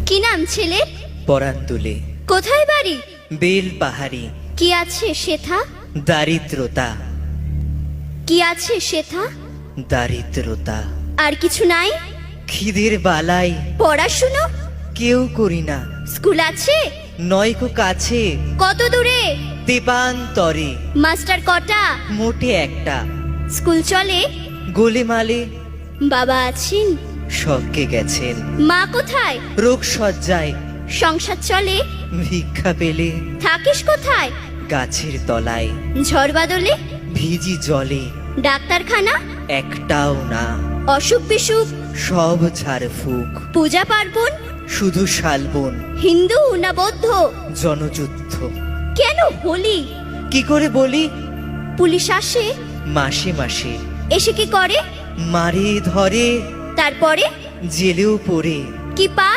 কি নাম ছেলে? পরান তুলে কোথায় বাড়ি? বেল পাহাড়ি। কি আছে সেথা? দারিদ্রতা, কি আছে সেথা? দারিদ্রতা। আর কিছু নাই? খিদের বালাই পড়াশুনো? কেউ করি না। স্কুল আছে? নয়কো কাছে কত দূরে? দেবান্তরে। মাস্টার কটা? মোটে একটা। স্কুল চলে? গোলেমালে বাবা আছেন? স্বর্গে গেছেন। মা কোথায়? রোগ সজ্জায় সংসার চলে? ভিক্ষা পেলে থাকিস কোথায়? গাছের তলায়। ঝড় বাদলে? ভিজি জলে ডাক্তারখানা? একটাও না। অসুখ বিসুখ? সব ঝাড় ফুক। পূজা পার্বণ? শুধু শালবন। হিন্দু না বৌদ্ধ? জনযুদ্ধ। কেন হোলি? কি করে বলি? পুলিশ আসে? মাসে মাসে এসে কি করে? মারে ধরে, তারপরে? জেলেও পড়ে। কি পাস?